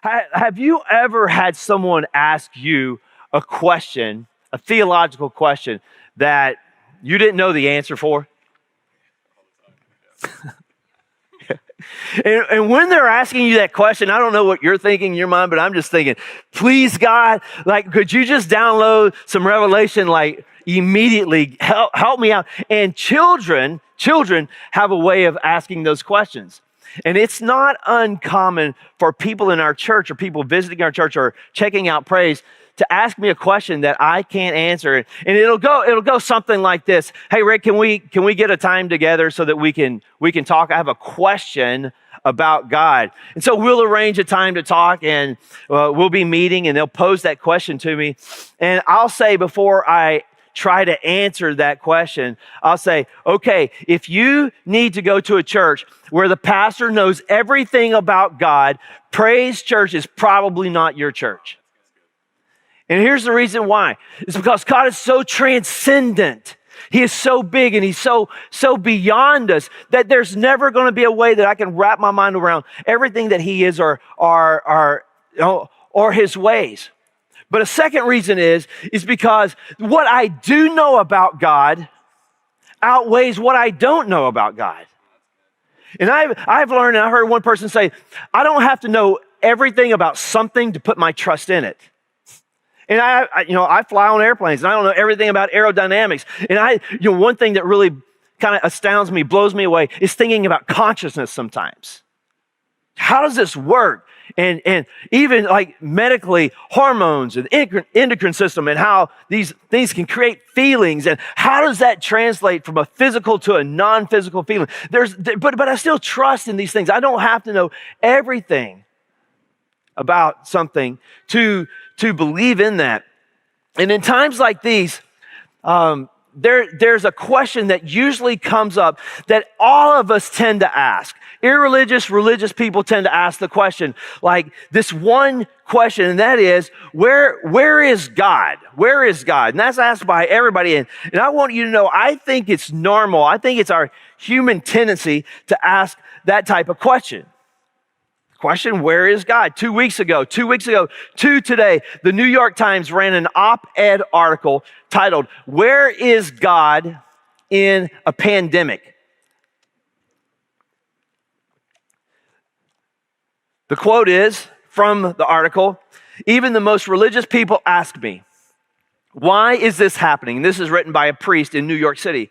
Have you ever had someone ask you a question, a theological question that you didn't know the answer for? And when they're asking you that question, I don't know what you're thinking in your mind, but I'm just thinking, please God, like, could you just download some revelation, like immediately help me out? And children have a way of asking those questions. And it's not uncommon for people in our church or people visiting our church or checking out Praise to ask me a question that I can't answer. And it'll go something like this. Hey, Rick, can we get a time together so that we can talk? I have a question about God. And so we'll arrange a time to talk, and we'll be meeting, and they'll pose that question to me. And I'll say, before I try to answer that question, I'll say, okay, if you need to go to a church where the pastor knows everything about God, Praise Church is probably not your church. And here's the reason why. It's because God is so transcendent. He is so big, and he's so beyond us that there's never going to be a way that I can wrap my mind around everything that he is or his ways. But a second reason is because what I do know about God outweighs what I don't know about God. And I've learned, and I heard one person say, I don't have to know everything about something to put my trust in it. And I fly on airplanes, and I don't know everything about aerodynamics. And one thing that really kind of astounds me, blows me away, is thinking about consciousness sometimes. How does this work? And even like medically, hormones and endocrine system, and how these things can create feelings, and how does that translate from a physical to a non-physical feeling? But I still trust in these things. I don't have to know everything about something to believe in that. And in times like these, there's a question that usually comes up that all of us tend to ask. Irreligious, religious people tend to ask the question, like this one question, and that is, where is God? Where is God? And that's asked by everybody. And I want you to know, I think it's normal. I think it's our human tendency to ask that type of question. Question, where is God? 2 weeks ago to today, the New York Times ran an op-ed article titled, Where is God in a Pandemic? The quote is, from the article, even the most religious people ask me, why is this happening? This is written by a priest in New York City.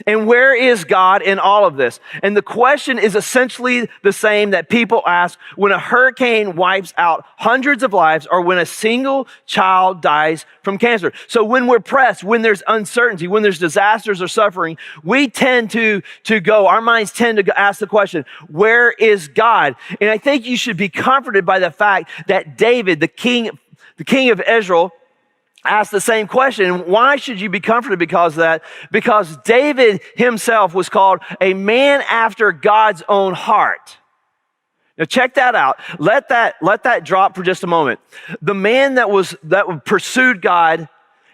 And where is God in all of this? And the question is essentially the same that people ask when a hurricane wipes out hundreds of lives, or when a single child dies from cancer. So when we're pressed, when there's uncertainty, when there's disasters or suffering, we tend to go, our minds tend to ask the question, where is God? And I think you should be comforted by the fact that David, the king of Israel, asked the same question. Why should you be comforted because of that? Because David himself was called a man after God's own heart. Now check that out. Let that drop for just a moment. The man that pursued God,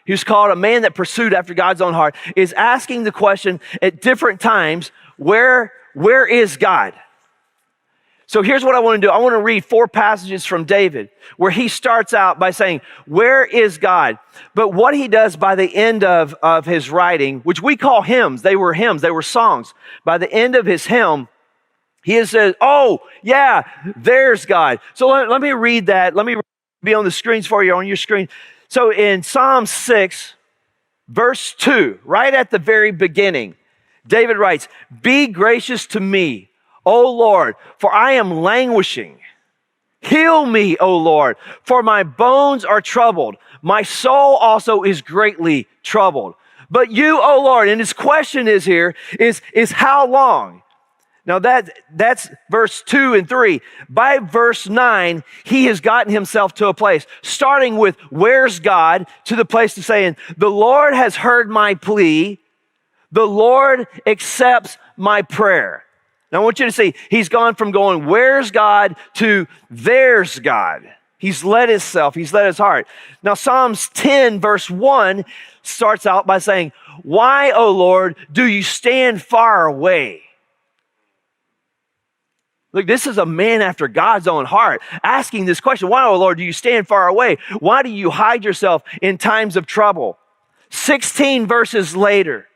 he was called a man that pursued after God's own heart, is asking the question at different times, where is God? So here's what I want to do. I want to read 4 passages from David where he starts out by saying, where is God? But what he does by the end of his writing, which we call hymns, they were songs. By the end of his hymn, he says, oh, yeah, there's God. So let me read that. Let me be on the screens for you, on your screen. So in Psalm 6, verse 2, right at the very beginning, David writes, be gracious to me, O Lord, for I am languishing. Heal me, O Lord, for my bones are troubled. My soul also is greatly troubled. But you, O Lord, and his question is here, is how long? Now that's verse 2 and 3. By verse 9, he has gotten himself to a place, starting with where's God, to the place of saying, the Lord has heard my plea. The Lord accepts my prayer. Now, I want you to see, he's gone from going, where's God, to there's God. He's let his heart. Now, Psalms 10, verse 1 starts out by saying, why, O Lord, do you stand far away? Look, this is a man after God's own heart asking this question. Why, oh Lord, do you stand far away? Why do you hide yourself in times of trouble? 16 verses later,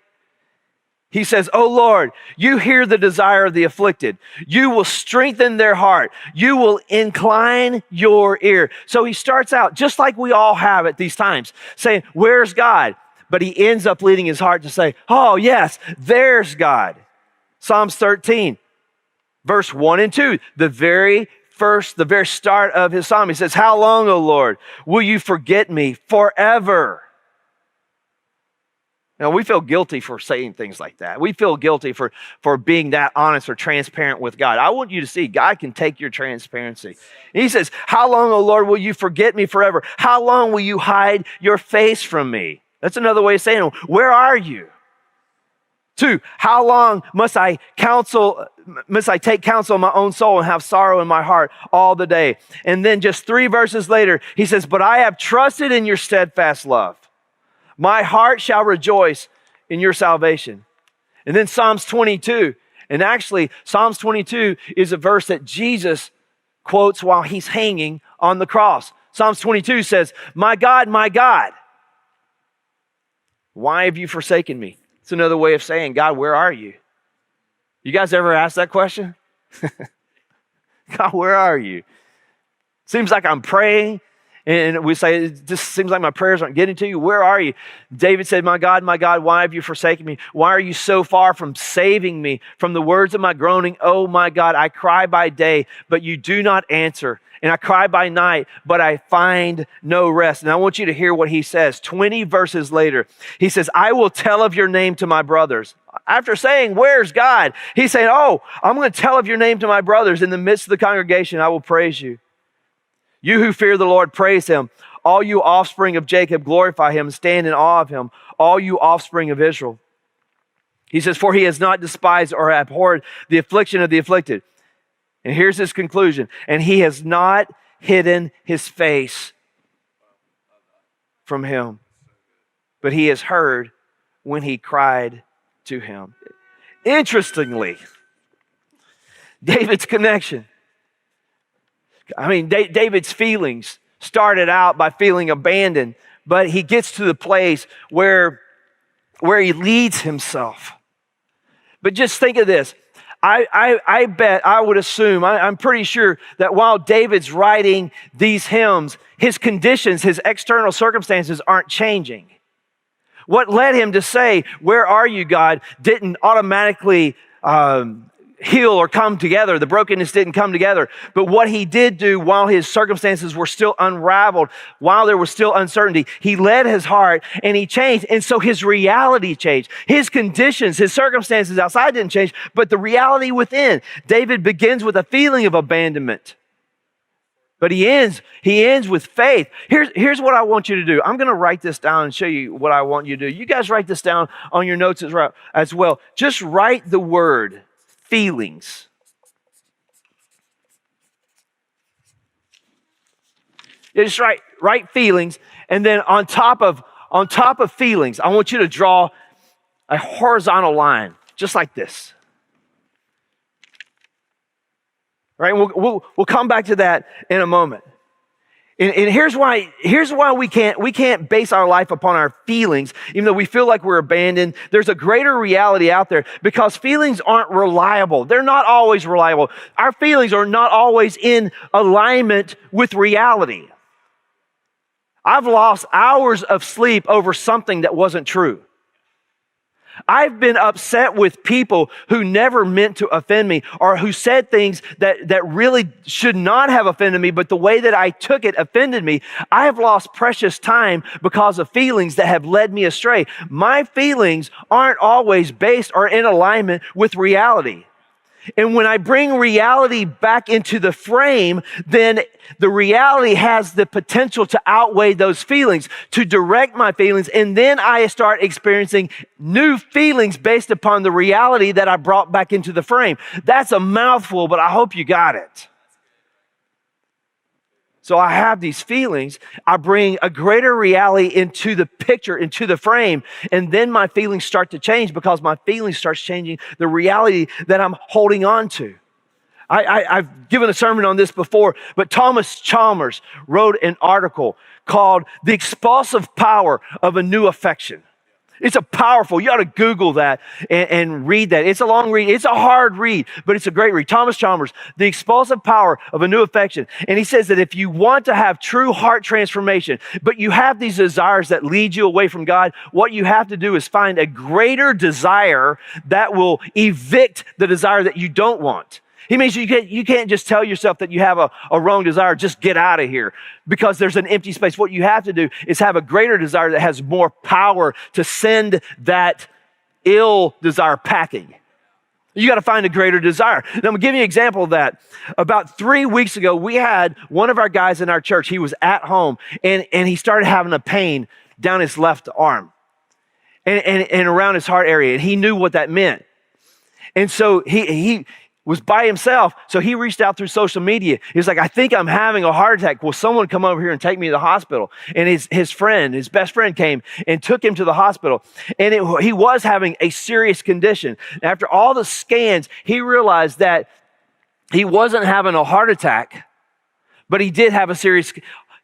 he says, oh Lord, you hear the desire of the afflicted. You will strengthen their heart. You will incline your ear. So he starts out just like we all have at these times, saying, where's God? But he ends up leading his heart to say, oh yes, there's God. Psalms 13, verse 1 and 2, the very start of his psalm. He says, how long, O Lord, will you forget me forever? Now, we feel guilty for saying things like that. We feel guilty for being that honest or transparent with God. I want you to see God can take your transparency. And he says, how long, O Lord, will you forget me forever? How long will you hide your face from me? That's another way of saying, where are you? 2, how long must I take counsel of my own soul and have sorrow in my heart all the day? And then just 3 verses later, he says, but I have trusted in your steadfast love. My heart shall rejoice in your salvation. And then Psalms 22. And actually, Psalms 22 is a verse that Jesus quotes while he's hanging on the cross. Psalms 22 says, my God, why have you forsaken me? It's another way of saying, God, where are you? You guys ever ask that question? God, where are you? Seems like I'm praying, and we say, it just seems like my prayers aren't getting to you. Where are you? David said, my God, why have you forsaken me? Why are you so far from saving me from the words of my groaning? Oh my God, I cry by day, but you do not answer. And I cry by night, but I find no rest. And I want you to hear what he says. 20 verses later, he says, I will tell of your name to my brothers. After saying, where's God? He's saying, oh, I'm going to tell of your name to my brothers. In the midst of the congregation, I will praise you. You who fear the Lord, praise him. All you offspring of Jacob, glorify him. Stand in awe of him. All you offspring of Israel. He says, for he has not despised or abhorred the affliction of the afflicted. And here's his conclusion. And he has not hidden his face from him, but he has heard when he cried to him. Interestingly, David's connection. David's feelings started out by feeling abandoned, but he gets to the place where he leads himself. But just think of this. I bet, I would assume, I'm pretty sure that while David's writing these hymns, his conditions, his external circumstances aren't changing. What led him to say, where are you, God, didn't automatically heal or come together. The brokenness didn't come together. But what he did do while his circumstances were still unraveled, while there was still uncertainty, he led his heart and he changed. And so his reality changed. His conditions, his circumstances outside didn't change, but the reality within. David begins with a feeling of abandonment. But he ends with faith. Here's what I want you to do. I'm going to write this down and show you what I want you to do. You guys write this down on your notes as well. Just write the word feelings. You just write feelings, and then on top of feelings, I want you to draw a horizontal line, just like this. Right? We'll come back to that in a moment. And here's why we can't base our life upon our feelings, even though we feel like we're abandoned. There's a greater reality out there because feelings aren't reliable. They're not always reliable. Our feelings are not always in alignment with reality. I've lost hours of sleep over something that wasn't true. I've been upset with people who never meant to offend me or who said things that really should not have offended me, but the way that I took it offended me. I have lost precious time because of feelings that have led me astray. My feelings aren't always based or in alignment with reality. And when I bring reality back into the frame, then the reality has the potential to outweigh those feelings, to direct my feelings, and then I start experiencing new feelings based upon the reality that I brought back into the frame. That's a mouthful, but I hope you got it. So I have these feelings, I bring a greater reality into the picture, into the frame, and then my feelings start to change because my feelings starts changing the reality that I'm holding on to. I've given a sermon on this before, but Thomas Chalmers wrote an article called The Expulsive Power of a New Affection. It's a powerful, you ought to Google that and read that. It's a long read. It's a hard read, but it's a great read. Thomas Chalmers, The Expulsive Power of a New Affection. And he says that if you want to have true heart transformation, but you have these desires that lead you away from God, what you have to do is find a greater desire that will evict the desire that you don't want. He means you can't just tell yourself that you have a wrong desire, just get out of here, because there's an empty space. What you have to do is have a greater desire that has more power to send that ill desire packing. You got to find a greater desire. Now, I'm going to give you an example of that. About 3 weeks ago, we had one of our guys in our church. He was at home, and he started having a pain down his left arm and around his heart area, and he knew what that meant. And so he was by himself, so he reached out through social media. He was like, I think I'm having a heart attack. Will someone come over here and take me to the hospital? And his best friend came and took him to the hospital. And he was having a serious condition. After all the scans, he realized that he wasn't having a heart attack, but he did have a serious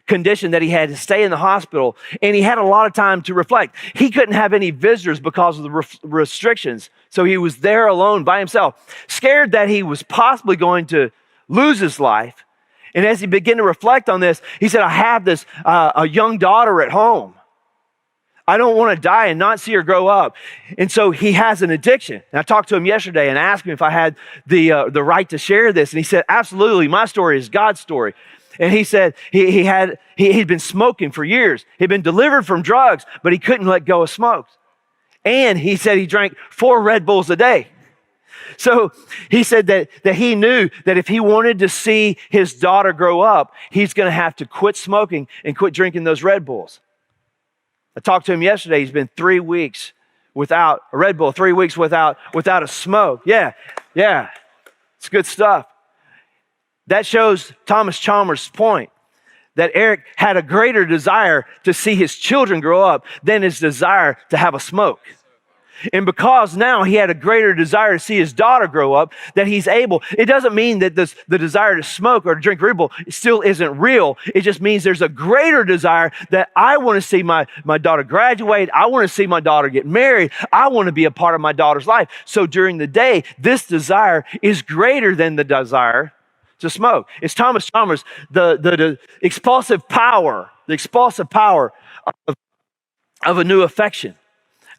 condition that he had to stay in the hospital, and he had a lot of time to reflect. He couldn't have any visitors because of the restrictions, so he was there alone by himself, scared that he was possibly going to lose his life. And as he began to reflect on this, he said, I have this a young daughter at home. I don't want to die and not see her grow up. And so he has an addiction. And I talked to him yesterday and asked him if I had the right to share this, and he said, absolutely, my story is God's story. And he said he'd been smoking for years. He'd been delivered from drugs, but he couldn't let go of smoke. And he said he drank 4 Red Bulls a day. So he said that he knew that if he wanted to see his daughter grow up, he's going to have to quit smoking and quit drinking those Red Bulls. I talked to him yesterday. He's been 3 weeks without a Red Bull, 3 weeks without a smoke. Yeah, it's good stuff. That shows Thomas Chalmers' point that Eric had a greater desire to see his children grow up than his desire to have a smoke. And because now he had a greater desire to see his daughter grow up, that he's able, it doesn't mean that the desire to smoke or to drink Red Bull still isn't real. It just means there's a greater desire that I want to see my daughter graduate. I want to see my daughter get married. I want to be a part of my daughter's life. So during the day, this desire is greater than the desire to smoke. It's Thomas Chalmers, the expulsive power of a new affection.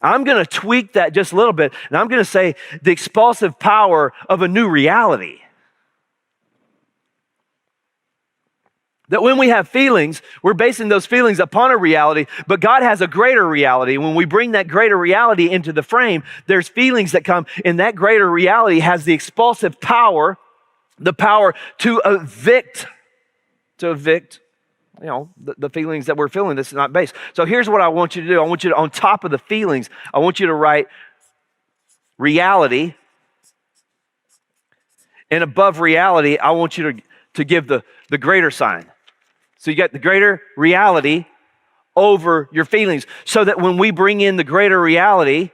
I'm going to tweak that just a little bit, and I'm going to say the expulsive power of a new reality. That when we have feelings, we're basing those feelings upon a reality, but God has a greater reality. When we bring that greater reality into the frame, there's feelings that come, and that greater reality has the expulsive power, the power to evict, the feelings that we're feeling that's not based. So here's what I want you to do. I want you to, on top of the feelings, I want you to write reality. And above reality, I want you to give the greater sign. So you got the greater reality over your feelings, so that when we bring in the greater reality,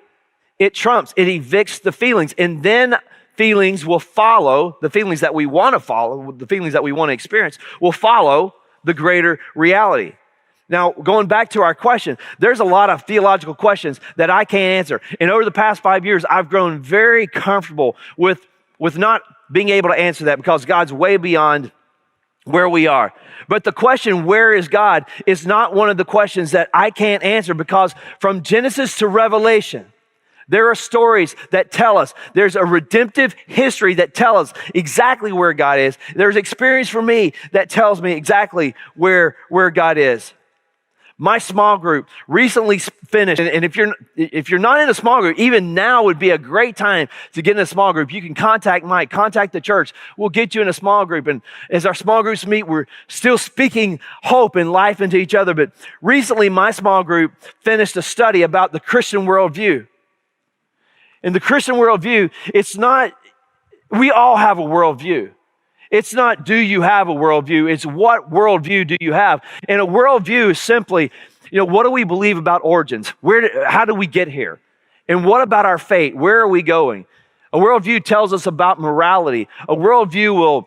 it trumps, it evicts the feelings. And then feelings will follow, the feelings that we want to follow, the feelings that we want to experience will follow the greater reality. Now, going back to our question, there's a lot of theological questions that I can't answer. And over the past 5 years, I've grown very comfortable with not being able to answer that, because God's way beyond where we are. But the question, where is God, is not one of the questions that I can't answer, because from Genesis to Revelation, there are stories that tell us, there's a redemptive history that tells us exactly where God is. There's experience for me that tells me exactly where God is. My small group recently finished, and if you're not in a small group, even now would be a great time to get in a small group. You can contact Mike, contact the church. We'll get you in a small group. And as our small groups meet, we're still speaking hope and life into each other. But recently, my small group finished a study about the Christian worldview. In the Christian worldview, it's not, we all have a worldview. It's not, do you have a worldview? It's what worldview do you have? And a worldview is simply, what do we believe about origins? How do we get here? And what about our fate? Where are we going? A worldview tells us about morality. A worldview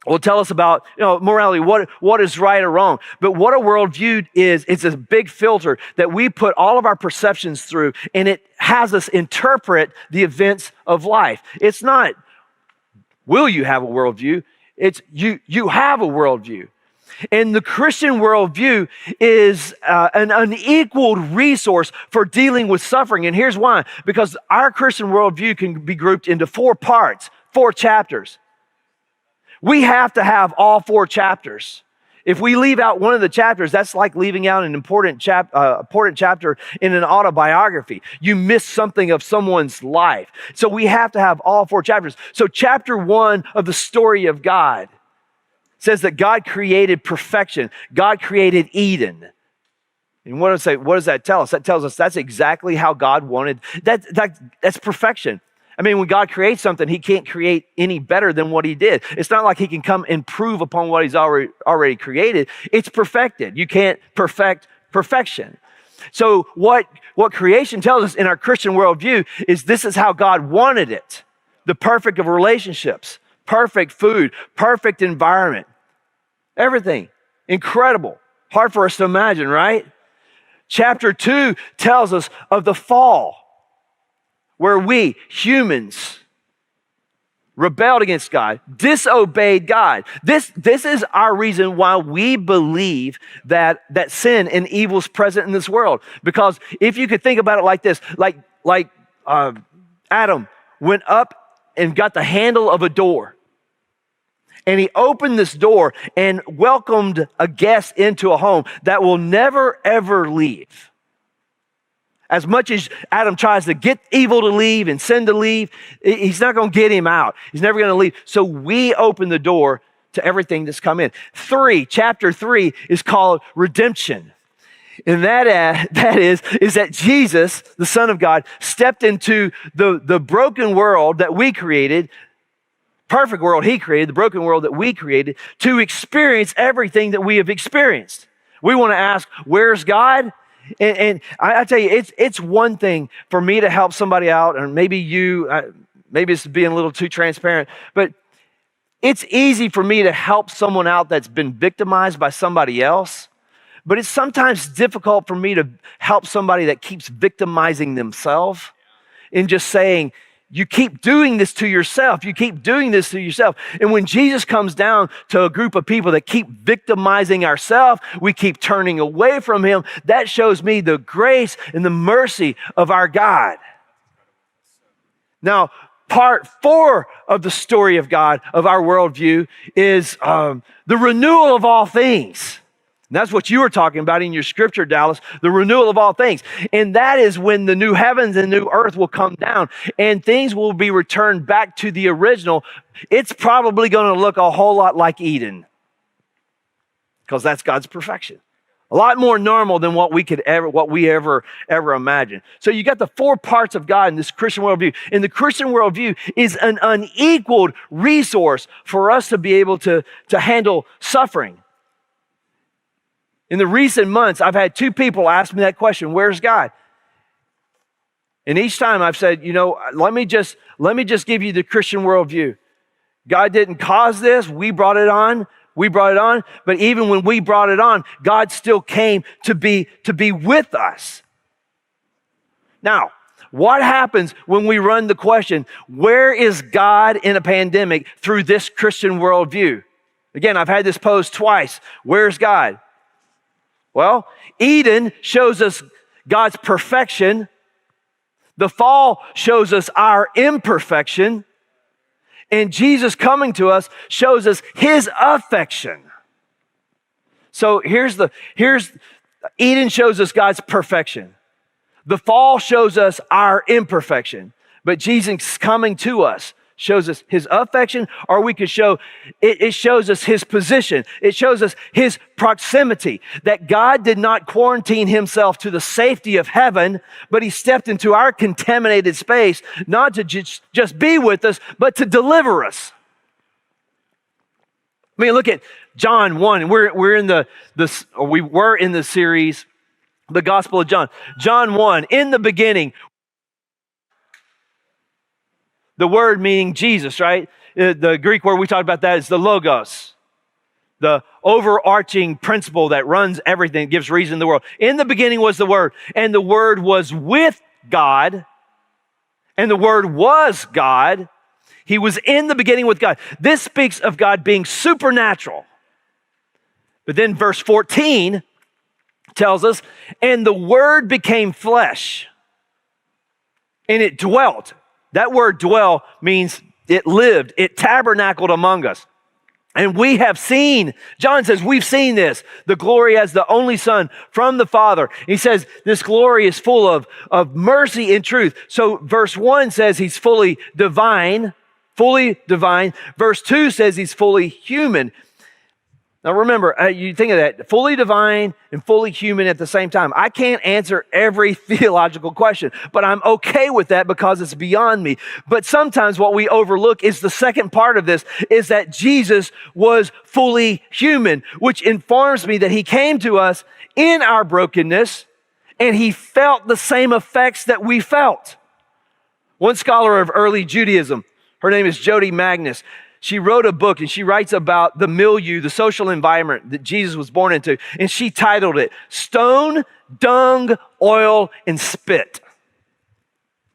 will tell us about morality, what is right or wrong. But what a worldview is, it's a big filter that we put all of our perceptions through, and it has us interpret the events of life. It's not, will you have a worldview? It's you have a worldview. And the Christian worldview is an unequaled resource for dealing with suffering. And here's why. Because our Christian worldview can be grouped into 4 parts, 4 chapters. We have to have all 4 chapters. If we leave out one of the chapters, that's like leaving out an important chapter in an autobiography. You miss something of someone's life. So we have to have all 4 chapters. So chapter 1 of the story of God says that God created perfection. God created Eden. And what does that tell us? That tells us that's exactly how God wanted. That's perfection. I mean, when God creates something, he can't create any better than what he did. It's not like he can come and improve upon what he's already created. It's perfected. You can't perfect perfection. So what creation tells us in our Christian worldview is this is how God wanted it. The perfect of relationships, perfect food, perfect environment, everything. Incredible. Hard for us to imagine, right? Chapter 2 tells us of the fall, where we, humans, rebelled against God, disobeyed God. This is our reason why we believe that sin and evil is present in this world. Because if you could think about it like this, like Adam went up and got the handle of a door, and he opened this door and welcomed a guest into a home that will never, ever leave. As much as Adam tries to get evil to leave and sin to leave, he's not going to get him out. He's never going to leave. So we open the door to everything that's come in. Chapter 3 is called redemption. And that is that Jesus, the Son of God, stepped into the broken world that we created, perfect world he created, the broken world that we created, to experience everything that we have experienced. We want to ask, where's God? And I tell you, it's one thing for me to help somebody out, and maybe it's being a little too transparent, but it's easy for me to help someone out that's been victimized by somebody else, but it's sometimes difficult for me to help somebody that keeps victimizing themselves and just saying, you keep doing this to yourself. You keep doing this to yourself. And when Jesus comes down to a group of people that keep victimizing ourselves, we keep turning away from him. That shows me the grace and the mercy of our God. Now, part 4 of the story of God, of our worldview, is the renewal of all things. And that's what you were talking about in your scripture, Dallas, the renewal of all things. And that is when the new heavens and new earth will come down and things will be returned back to the original. It's probably going to look a whole lot like Eden, because that's God's perfection. A lot more normal than what we ever imagine. So you got the 4 parts of God in this Christian worldview. And the Christian worldview is an unequaled resource for us to be able to handle suffering. In the recent months, I've had 2 people ask me that question, where's God? And each time I've said, let me just give you the Christian worldview. God didn't cause this, we brought it on, but even when we brought it on, God still came to be with us. Now, what happens when we run the question, where is God in a pandemic through this Christian worldview? Again, I've had this posed twice. Where's God? Well, Eden shows us God's perfection. The fall shows us our imperfection. And Jesus coming to us shows us his affection. So here's Eden shows us God's perfection. The fall shows us our imperfection. But Jesus coming to us shows us his affection, or we could it shows us his position. It shows us his proximity, that God did not quarantine himself to the safety of heaven, but he stepped into our contaminated space, not to just be with us, but to deliver us. I mean, look at John 1. We were in the series, the Gospel of John. John 1, in the beginning, the word meaning Jesus, right? The Greek word we talked about that is the logos, the overarching principle that runs everything, gives reason to the world. In the beginning was the Word, and the Word was with God, and the Word was God. He was in the beginning with God. This speaks of God being supernatural. But then verse 14 tells us, and the Word became flesh, and it dwelt. That word dwell means it lived, it tabernacled among us. And we have seen, John says, we've seen this, the glory as the only Son from the Father. He says this glory is full of mercy and truth. So verse 1 says he's fully divine. Verse 2 says he's fully human. Now remember, you think of that, fully divine and fully human at the same time. I can't answer every theological question, but I'm okay with that because it's beyond me. But sometimes what we overlook is the second part of this, is that Jesus was fully human, which informs me that he came to us in our brokenness and he felt the same effects that we felt. One scholar of early Judaism, her name is Jody Magnus, she wrote a book and she writes about the milieu, the social environment that Jesus was born into. And she titled it, Stone, Dung, Oil, and Spit.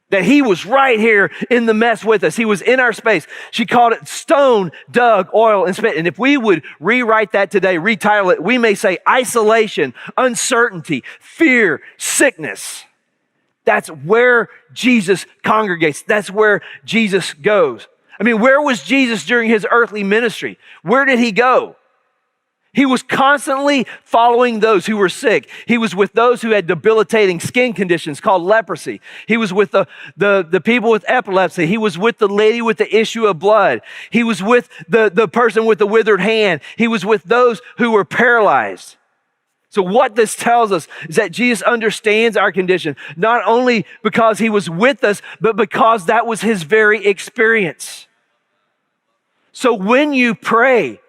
That he was right here in the mess with us. He was in our space. She called it stone, dug, oil, and spit. And if we would rewrite that today, retitle it, we may say isolation, uncertainty, fear, sickness. That's where Jesus congregates. That's where Jesus goes. I mean, where was Jesus during his earthly ministry? Where did he go? He was constantly following those who were sick. He was with those who had debilitating skin conditions called leprosy. He was with the people with epilepsy. He was with the lady with the issue of blood. He was with the person with the withered hand. He was with those who were paralyzed. So what this tells us is that Jesus understands our condition, not only because he was with us, but because that was his very experience. So when you pray,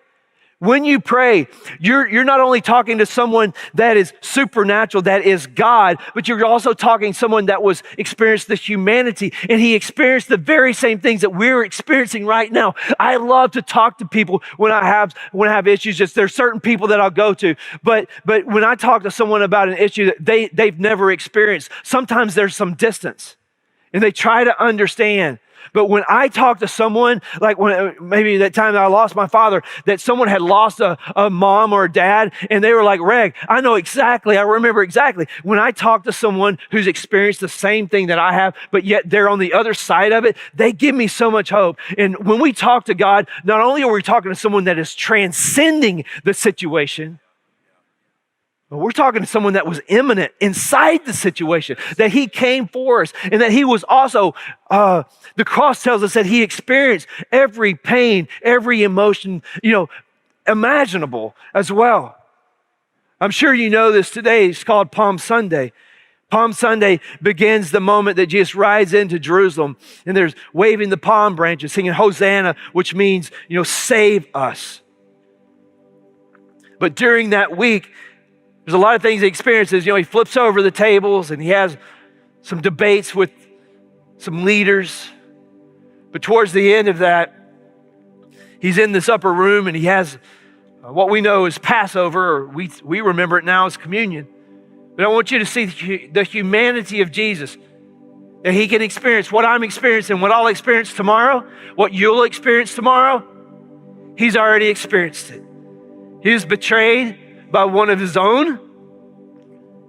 you're not only talking to someone that is supernatural, that is God, but you're also talking to someone that was experienced the humanity, and he experienced the very same things that we're experiencing right now. I love to talk to people when I have issues. Just there's certain people that I'll go to, but when I talk to someone about an issue that they've never experienced, sometimes there's some distance, and they try to understand. But when I talk to someone, like when maybe that time that I lost my father, that someone had lost a mom or a dad, and they were like, Reg, I remember exactly. When I talk to someone who's experienced the same thing that I have, but yet they're on the other side of it, they give me so much hope. And when we talk to God, not only are we talking to someone that is transcending the situation, but we're talking to someone that was immanent inside the situation, that he came for us, and that he was also, the cross tells us that he experienced every pain, every emotion, imaginable as well. I'm sure you know this today. It's called Palm Sunday. Palm Sunday begins the moment that Jesus rides into Jerusalem, and there's waving the palm branches, singing Hosanna, which means, save us. But during that week, there's a lot of things he experiences. He flips over the tables and he has some debates with some leaders. But towards the end of that, he's in this upper room and he has what we know as Passover, or we remember it now as communion. But I want you to see the humanity of Jesus, that he can experience what I'm experiencing, what I'll experience tomorrow, what you'll experience tomorrow. He's already experienced it. He was betrayed by one of his own.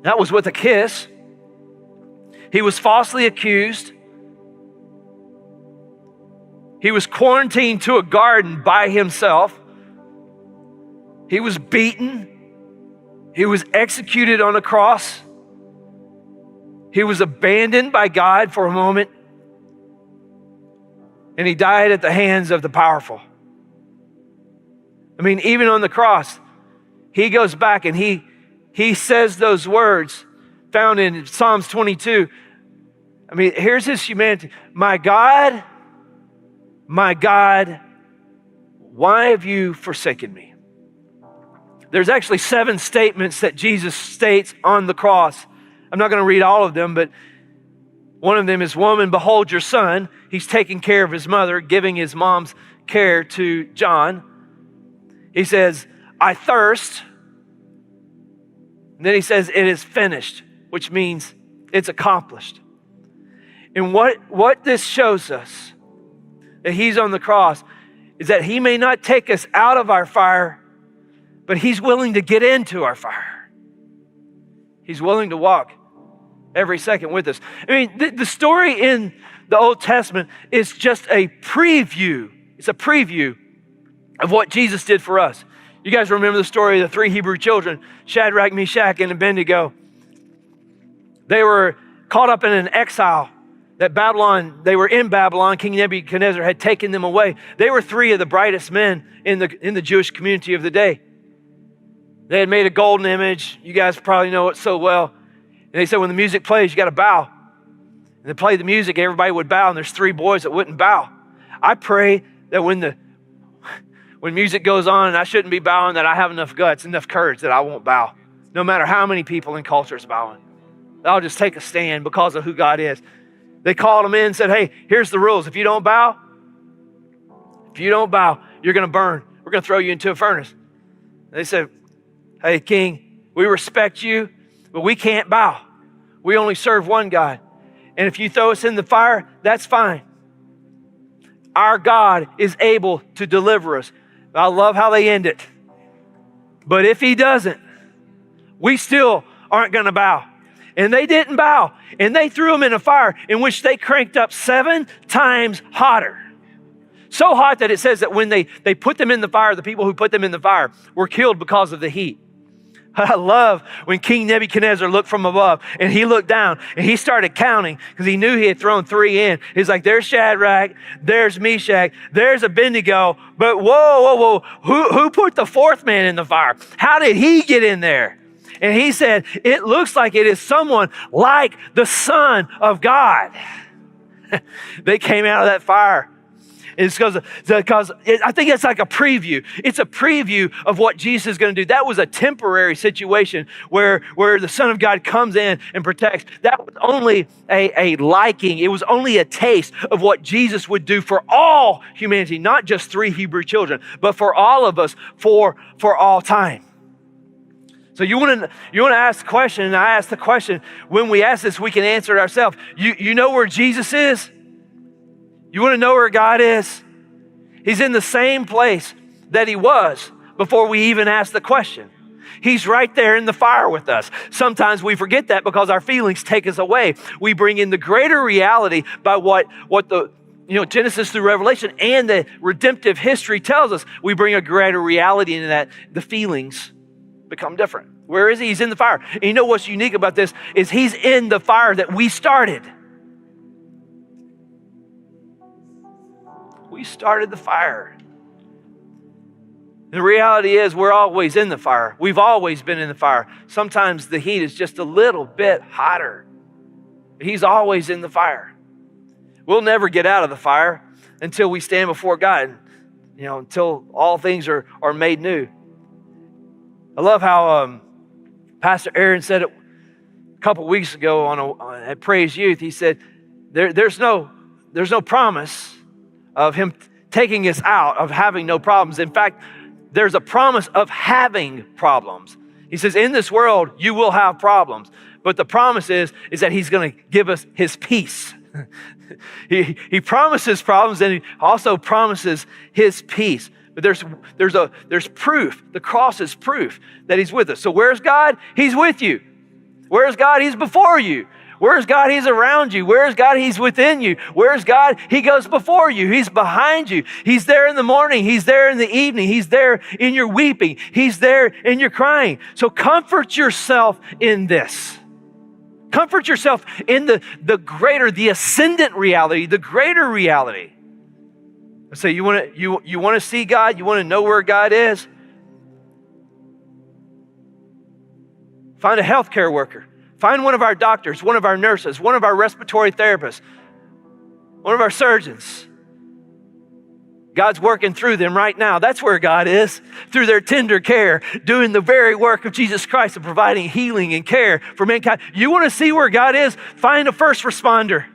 That was with a kiss. He was falsely accused. He was quarantined to a garden by himself. He was beaten. He was executed on a cross. He was abandoned by God for a moment. And he died at the hands of the powerful. I mean, even on the cross, he goes back and he says those words found in Psalms 22. I mean, here's his humanity. My God, why have you forsaken me? There's actually 7 statements that Jesus states on the cross. I'm not going to read all of them, but One of them is, woman, behold your son. He's taking care of his mother, giving his mom's care to John. He says, I thirst. And then he says, it is finished, which means it's accomplished. And what this shows us, that he's on the cross, is that he may not take us out of our fire, but he's willing to get into our fire. He's willing to walk every second with us. I mean, the story in the Old Testament is just a preview. It's a preview of what Jesus did for us. You guys remember the story of the three Hebrew children, Shadrach, Meshach, and Abednego. They were caught up in an exile that they were in Babylon. King Nebuchadnezzar had taken them away. They were three of the brightest men in the Jewish community of the day. They had made a golden image. You guys probably know it so well. And they said, when the music plays, you got to bow. And they played the music, everybody would bow, and there's three boys that wouldn't bow. I pray that when music goes on and I shouldn't be bowing, that I have enough guts, enough courage that I won't bow. No matter how many people in culture is bowing. I'll just take a stand because of who God is. They called them in and said, hey, here's the rules. If you don't bow, you're going to burn. We're going to throw you into a furnace. They said, hey, King, we respect you, but we can't bow. We only serve one God. And if you throw us in the fire, that's fine. Our God is able to deliver us. I love how they end it. But if he doesn't, we still aren't going to bow. And they didn't bow. And they threw them in a fire in which they cranked up 7 times hotter. So hot that it says that when they put them in the fire, the people who put them in the fire were killed because of the heat. I love when King Nebuchadnezzar looked from above and he looked down and he started counting because he knew he had thrown 3 in. He's like, there's Shadrach, there's Meshach, there's Abednego, but whoa, who put the 4th man in the fire? How did he get in there? And he said, it looks like it is someone like the Son of God. They came out of that fire. It's because I think it's like a preview. It's a preview of what Jesus is going to do. That was a temporary situation where the Son of God comes in and protects. That was only a liking. It was only a taste of what Jesus would do for all humanity, not just 3 Hebrew children, but for all of us for all time. So you want to ask the question, and I ask the question. When we ask this, we can answer it ourselves. You know where Jesus is? You want to know where God is? He's in the same place that he was before we even asked the question. He's right there in the fire with us. Sometimes we forget that because our feelings take us away. We bring in the greater reality by what the Genesis through Revelation and the redemptive history tells us. We bring a greater reality into that. The feelings become different. Where is he? He's in the fire. And you know what's unique about this is he's in the fire that we started. We started the fire. The reality is we're always in the fire. We've always been in the fire. Sometimes the heat is just a little bit hotter. He's always in the fire. We'll never get out of the fire until we stand before God, until all things are made new. I love how Pastor Aaron said it a couple weeks ago at Praise Youth. He said, there's no promise of him taking us out of having no problems. In fact, there's a promise of having problems. He says, in this world, you will have problems. But the promise is that he's going to give us his peace. He promises problems, and he also promises his peace. But there's proof. The cross is proof that he's with us. So where's God? He's with you. Where's God? He's before you. Where's God? He's around you. Where's God? He's within you. Where's God? He goes before you. He's behind you. He's there in the morning. He's there in the evening. He's there in your weeping. He's there in your crying. So comfort yourself in this. Comfort yourself in the ascendant reality, the greater reality. So you want to see God? You want to know where God is? Find a healthcare worker. Find one of our doctors, one of our nurses, one of our respiratory therapists, one of our surgeons. God's working through them right now. That's where God is, through their tender care, doing the very work of Jesus Christ and providing healing and care for mankind. You want to see where God is? Find a first responder.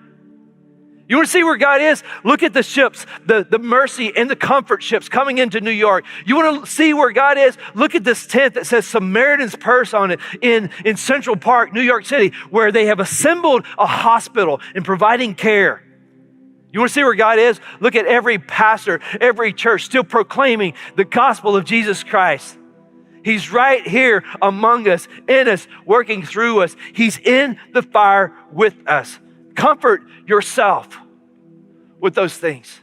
You want to see where God is? Look at the ships, the Mercy and the Comfort ships coming into New York. You want to see where God is? Look at this tent that says Samaritan's Purse on it in Central Park, New York City, where they have assembled a hospital and providing care. You want to see where God is? Look at every pastor, every church still proclaiming the gospel of Jesus Christ. He's right here among us, in us, working through us. He's in the fire with us. Comfort yourself with those things.